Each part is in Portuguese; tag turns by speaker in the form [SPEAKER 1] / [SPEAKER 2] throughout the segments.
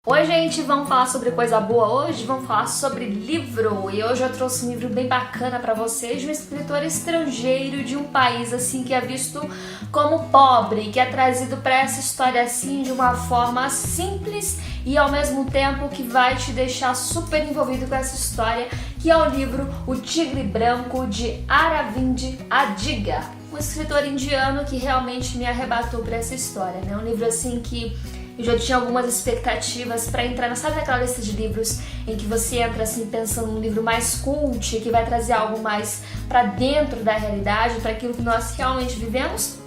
[SPEAKER 1] Oi gente, vamos falar sobre coisa boa hoje? Vamos falar sobre livro. E hoje eu trouxe um livro bem bacana pra vocês, de um escritor estrangeiro de um país assim que é visto como pobre, que é trazido pra essa história assim de uma forma simples e ao mesmo tempo que vai te deixar super envolvido com essa história, que é o livro O Tigre Branco, de Aravind Adiga, um escritor indiano que realmente me arrebatou pra essa história, né? Um livro assim que eu já tinha algumas expectativas para entrar, sabe naquela lista de livros em que você entra assim pensando num livro mais cult, que vai trazer algo mais para dentro da realidade, para aquilo que nós realmente vivemos?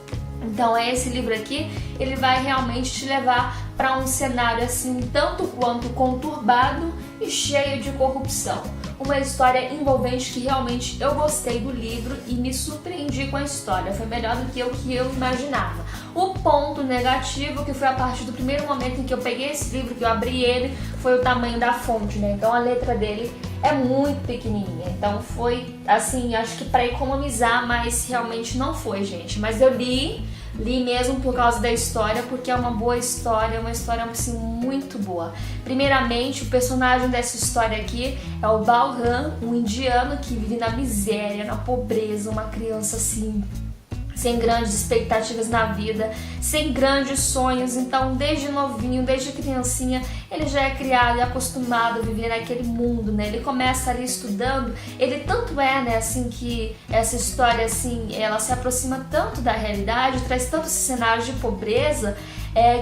[SPEAKER 1] Então esse livro aqui, ele vai realmente te levar para um cenário assim tanto quanto conturbado e cheio de corrupção. Uma história envolvente que realmente eu gostei do livro e me surpreendi com a história. Foi melhor do que eu imaginava. O ponto negativo, que foi a partir do primeiro momento em que eu peguei esse livro, que eu abri ele, foi o tamanho da fonte, né? Então a letra dele é muito pequenininha. Então foi assim, acho que para economizar, mas realmente não foi, gente. Mas eu li mesmo por causa da história, porque é uma boa história, uma história assim muito boa. Primeiramente, o personagem dessa história aqui é o Balram, um indiano que vive na miséria, na pobreza, uma criança assim sem grandes expectativas na vida, sem grandes sonhos. Então desde novinho, desde criancinha, ele já é criado e acostumado a viver naquele mundo, né? Ele começa ali estudando, ele tanto é, né, assim, que essa história, assim, ela se aproxima tanto da realidade, traz tanto esse cenário de pobreza,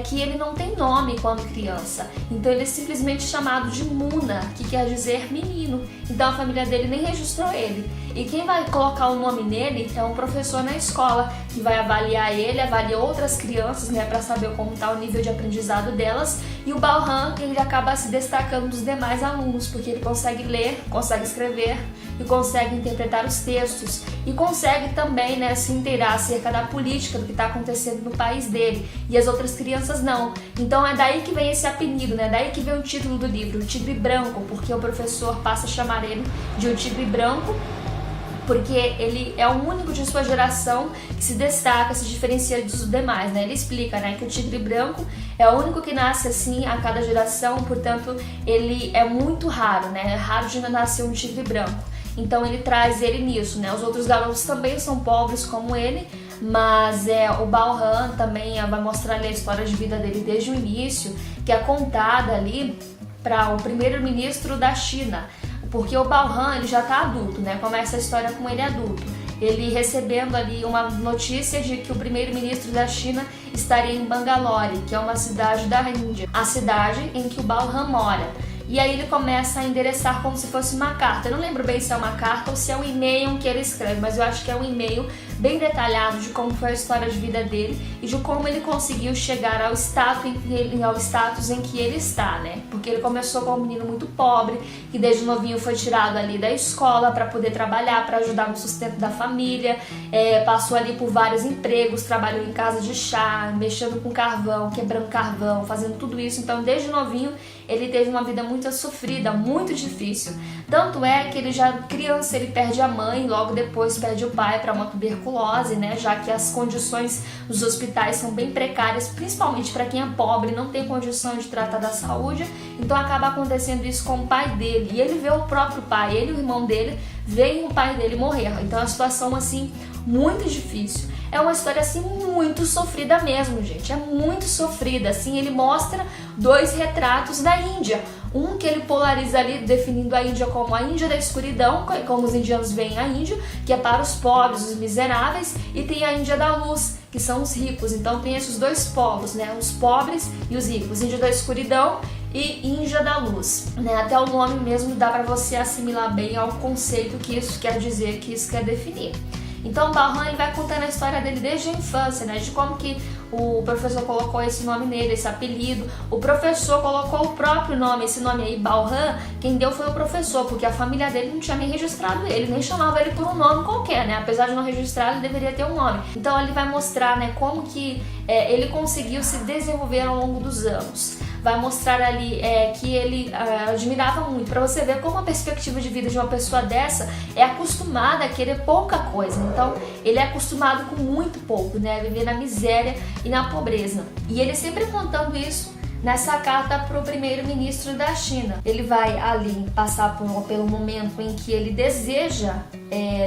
[SPEAKER 1] que ele não tem nome quando criança. Então ele é simplesmente chamado de Muna, que quer dizer menino. Então a família dele nem registrou ele. E quem vai colocar o nome nele é um professor na escola, que vai avaliar ele, avalia outras crianças, né, para saber como está o nível de aprendizado delas. E o Balram, ele acaba se destacando dos demais alunos, porque ele consegue ler, consegue escrever e consegue interpretar os textos. E consegue também, né, se inteirar acerca da política, do que está acontecendo no país dele. E as outras crianças não. Então é daí que vem esse apelido, né? Daí que vem o título do livro, O Tigre Branco, porque o professor passa a chamar ele de O Tigre Branco, porque ele é o único de sua geração que se destaca, se diferencia dos demais, né? Ele explica, né, que o tigre branco é o único que nasce assim a cada geração, portanto ele é muito raro, né? É raro de nascer um tigre branco. Então ele traz ele nisso, né? Os outros garotos também são pobres como ele, mas o Balram também vai mostrar ali a história de vida dele desde o início, que é contada ali para o primeiro-ministro da China. Porque o Balram, ele já está adulto, né? Começa a história com ele adulto. Ele recebendo ali uma notícia de que o primeiro-ministro da China estaria em Bangalore, que é uma cidade da Índia, a cidade em que o Balram mora. E aí ele começa a endereçar como se fosse uma carta. Eu não lembro bem se é uma carta ou se é um e-mail que ele escreve, mas eu acho que é um e-mail bem detalhado de como foi a história de vida dele e de como ele conseguiu chegar ao status em que ele está, né? Porque ele começou como um menino muito pobre, que desde novinho foi tirado ali da escola para poder trabalhar, para ajudar no sustento da família, passou ali por vários empregos, trabalhou em casa de chá, mexendo com carvão, quebrando carvão, fazendo tudo isso. Então desde novinho ele teve uma vida muito sofrida, muito difícil. Tanto é que ele já criança, ele perde a mãe, logo depois perde o pai para uma tuberculose, né? Já que as condições dos hospitais são bem precárias, principalmente para quem é pobre, não tem condições de tratar da saúde. Então acaba acontecendo isso com o pai dele. E ele vê o próprio pai, ele e o irmão dele veem o pai dele morrer. Então é uma situação assim muito difícil. É uma história assim muito sofrida mesmo, gente. É muito sofrida. Assim, ele mostra dois retratos da Índia. Um que ele polariza ali, definindo a Índia como a Índia da escuridão, como os indianos veem a Índia, que é para os pobres, os miseráveis, e tem a Índia da luz, que são os ricos. Então tem esses dois polos, né? Os pobres e os ricos. Índia da escuridão e Índia da luz, né? Até o nome mesmo dá para você assimilar bem ao conceito que isso quer dizer, que isso quer definir. Então o Balram, ele vai contando a história dele desde a infância, né? De como que o professor colocou esse nome nele, esse apelido. O professor colocou o próprio nome, esse nome aí, Balram, quem deu foi o professor, porque a família dele não tinha nem registrado ele, nem chamava ele por um nome qualquer, né? Apesar de não registrar, ele deveria ter um nome. Então ele vai mostrar, né, como que ele conseguiu se desenvolver ao longo dos anos. Vai mostrar ali que ele admirava muito, para você ver como a perspectiva de vida de uma pessoa dessa é acostumada a querer pouca coisa. Então ele é acostumado com muito pouco, né, a viver na miséria e na pobreza. E ele sempre contando isso nessa carta para o primeiro-ministro da China. Ele vai ali passar pelo momento em que ele deseja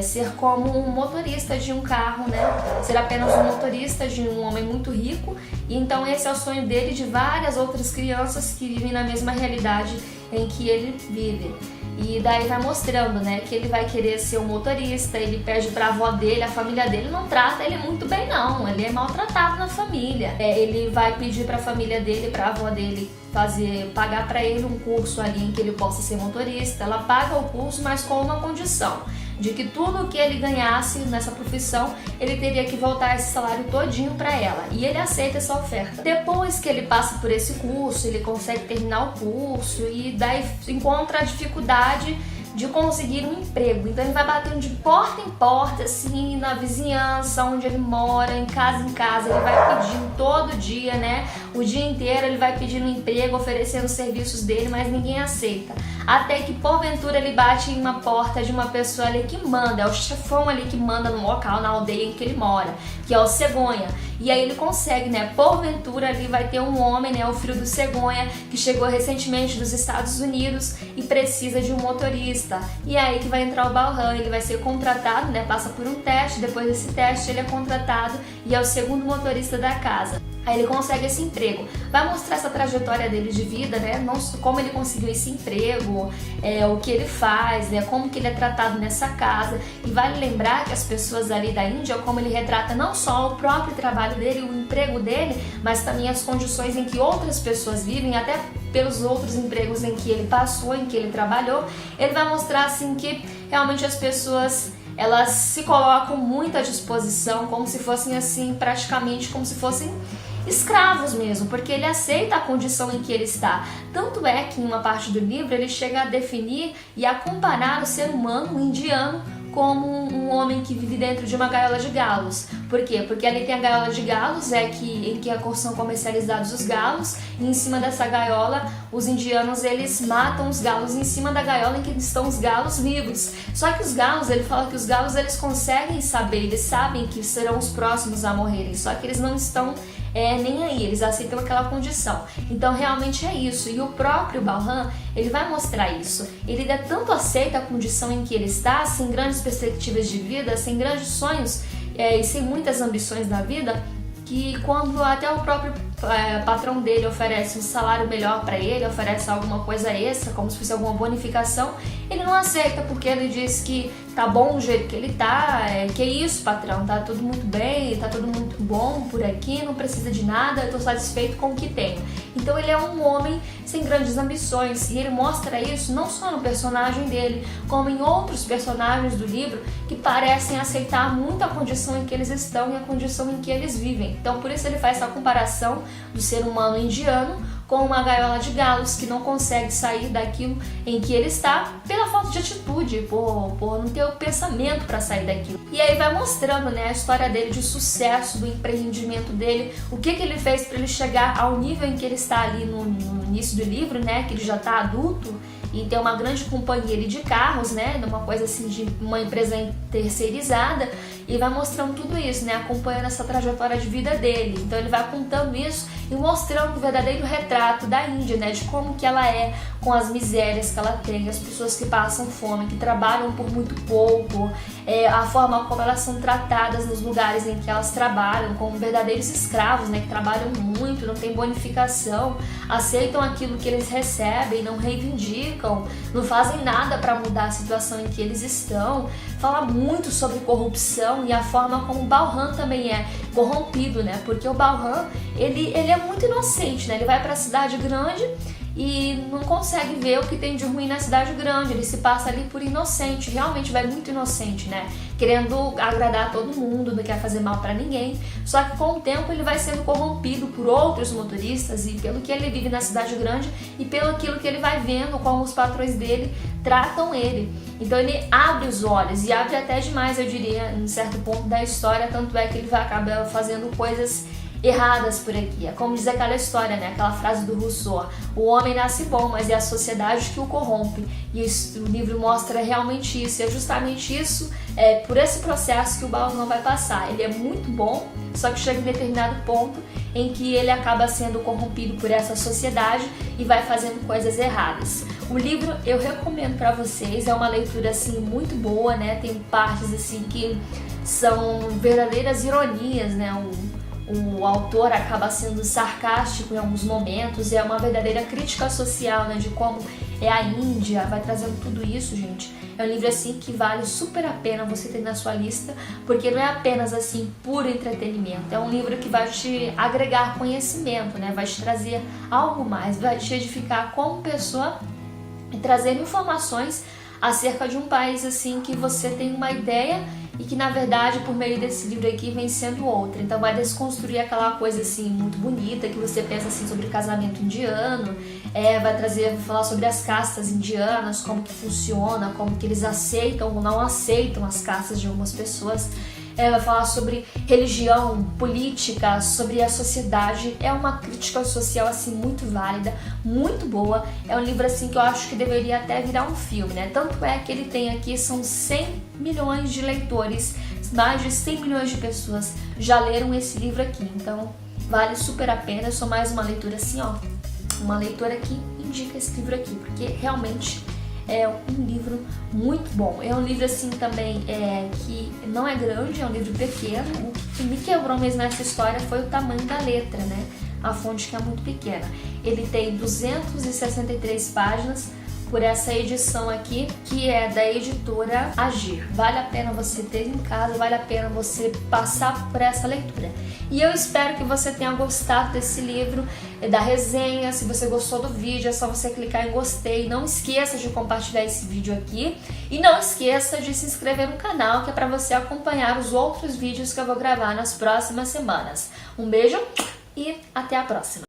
[SPEAKER 1] ser como um motorista de um carro, né? Ser apenas um motorista de um homem muito rico. E então esse é o sonho dele e de várias outras crianças que vivem na mesma realidade em que ele vive. E daí vai mostrando, né, que ele vai querer ser um motorista. Ele pede pra avó dele, a família dele não trata ele muito bem não, ele é maltratado na família. Ele vai pedir pra família dele, pra avó dele pagar pra ele um curso ali em que ele possa ser motorista. Ela paga o curso, mas com uma condição, de que tudo que ele ganhasse nessa profissão, ele teria que voltar esse salário todinho para ela. E ele aceita essa oferta. Depois que ele passa por esse curso, ele consegue terminar o curso e daí encontra a dificuldade de conseguir um emprego. Então ele vai batendo de porta em porta, assim, na vizinhança onde ele mora, em casa, ele vai pedindo todo dia, né? O dia inteiro ele vai pedindo emprego, oferecendo os serviços dele, mas ninguém aceita. Até que porventura ele bate em uma porta de uma pessoa ali que manda, é o chefão ali que manda no local, na aldeia em que ele mora, que é o Cegonha. E aí ele consegue, né? Porventura ali vai ter um homem, né? O filho do Cegonha, que chegou recentemente dos Estados Unidos e precisa de um motorista. E é aí que vai entrar o Balhan, ele vai ser contratado, né? Passa por um teste, depois desse teste ele é contratado e é o segundo motorista da casa. Aí ele consegue esse emprego. Vai mostrar essa trajetória dele de vida, né? Não como ele conseguiu esse emprego, o que ele faz, né? Como que ele é tratado nessa casa. E vale lembrar que as pessoas ali da Índia, como ele retrata não só o próprio trabalho dele, o emprego dele, mas também as condições em que outras pessoas vivem, até pelos outros empregos em que ele passou, em que ele trabalhou. Ele vai mostrar assim que realmente as pessoas, elas se colocam muito à disposição, como se fossem assim, praticamente como se fossem escravos mesmo, porque ele aceita a condição em que ele está. Tanto é que em uma parte do livro ele chega a definir e a comparar o ser humano, o indiano, como um homem que vive dentro de uma gaiola de galos. Por quê? Porque ali tem a gaiola de galos, em que são comercializados os galos, e em cima dessa gaiola os indianos eles matam os galos em cima da gaiola em que estão os galos vivos. Só que os galos, ele fala que os galos eles conseguem saber, eles sabem que serão os próximos a morrerem, só que eles não estão nem aí, eles aceitam aquela condição. Então realmente é isso, e o próprio Balhan, ele vai mostrar isso. Ele tanto aceita a condição em que ele está, sem grandes perspectivas de vida, sem grandes sonhos e sem muitas ambições na vida, que quando até o próprio patrão dele oferece um salário melhor para ele, oferece alguma coisa extra, como se fosse alguma bonificação, ele não aceita, porque ele diz que tá bom do jeito que ele tá, que isso, patrão, tá tudo muito bem, tá tudo muito bom por aqui, não precisa de nada, eu tô satisfeito com o que tenho. Então ele é um homem sem grandes ambições, e ele mostra isso não só no personagem dele, como em outros personagens do livro que parecem aceitar muito a condição em que eles estão e a condição em que eles vivem. Então por isso ele faz essa comparação do ser humano indiano com uma gaiola de galos que não consegue sair daquilo em que ele está pela falta de atitude, por não ter o pensamento para sair daquilo. E aí vai mostrando, né, a história dele de sucesso, do empreendimento dele, o que ele fez para ele chegar ao nível em que ele está ali no início do livro, né, que ele já está adulto e tem uma grande companhia de carros, né, uma coisa assim de uma empresa terceirizada, e vai mostrando tudo isso, né, acompanhando essa trajetória de vida dele. Então ele vai contando isso e mostrando o verdadeiro retrato da Índia, né, de como que ela é, com as misérias que ela tem, as pessoas que passam fome, que trabalham por muito pouco, a forma como elas são tratadas nos lugares em que elas trabalham, como verdadeiros escravos, né, que trabalham muito, não tem bonificação, aceitam aquilo que eles recebem, não reivindicam, não fazem nada para mudar a situação em que eles estão. Fala muito sobre corrupção e a forma como o Balhan também é corrompido, né, porque o Balhan, ele é muito inocente, né, ele vai para a cidade grande e não consegue ver o que tem de ruim na cidade grande, ele se passa ali por inocente, realmente vai muito inocente, né, querendo agradar todo mundo, não quer fazer mal pra ninguém, só que com o tempo ele vai sendo corrompido por outros motoristas e pelo que ele vive na cidade grande e pelo aquilo que ele vai vendo, como os patrões dele tratam ele. Então ele abre os olhos e abre até demais, eu diria, em certo ponto da história, tanto é que ele vai acabar fazendo coisas erradas por aqui. É como diz aquela história, né? Aquela frase do Rousseau: o homem nasce bom, mas é a sociedade que o corrompe. E o livro mostra realmente isso. E é justamente isso, por esse processo que o Balhan vai passar. Ele é muito bom, só que chega em determinado ponto em que ele acaba sendo corrompido por essa sociedade e vai fazendo coisas erradas. O livro eu recomendo para vocês, é uma leitura assim muito boa, né? Tem partes assim que são verdadeiras ironias, né? O autor acaba sendo sarcástico em alguns momentos, é uma verdadeira crítica social, né, de como é a Índia, vai trazendo tudo isso, gente. É um livro assim que vale super a pena você ter na sua lista, porque não é apenas assim puro entretenimento, é um livro que vai te agregar conhecimento, né, vai te trazer algo mais, vai te edificar como pessoa e trazer informações acerca de um país assim que você tem uma ideia e que na verdade por meio desse livro aqui vem sendo outra. Então vai desconstruir aquela coisa assim muito bonita que você pensa assim sobre casamento indiano, vai falar sobre as castas indianas, como que funciona, como que eles aceitam ou não aceitam as castas de algumas pessoas. Vai falar sobre religião, política, sobre a sociedade. É uma crítica social assim muito válida, muito boa. É um livro assim que eu acho que deveria até virar um filme, né? Tanto é que ele tem aqui, são 100 milhões de leitores, mais de 100 milhões de pessoas já leram esse livro aqui. Então vale super a pena. Eu sou mais uma leitura assim, ó, uma leitora que indica esse livro aqui, porque realmente é um livro muito bom. É um livro assim também que não é grande, é um livro pequeno. O que me quebrou mesmo nessa história foi o tamanho da letra, né? A fonte que é muito pequena. Ele tem 263 páginas por essa edição aqui, que é da editora Agir. Vale a pena você ter em casa, vale a pena você passar por essa leitura. E eu espero que você tenha gostado desse livro, da resenha. Se você gostou do vídeo, é só você clicar em gostei. Não esqueça de compartilhar esse vídeo aqui e não esqueça de se inscrever no canal, que é para você acompanhar os outros vídeos que eu vou gravar nas próximas semanas. Um beijo e até a próxima!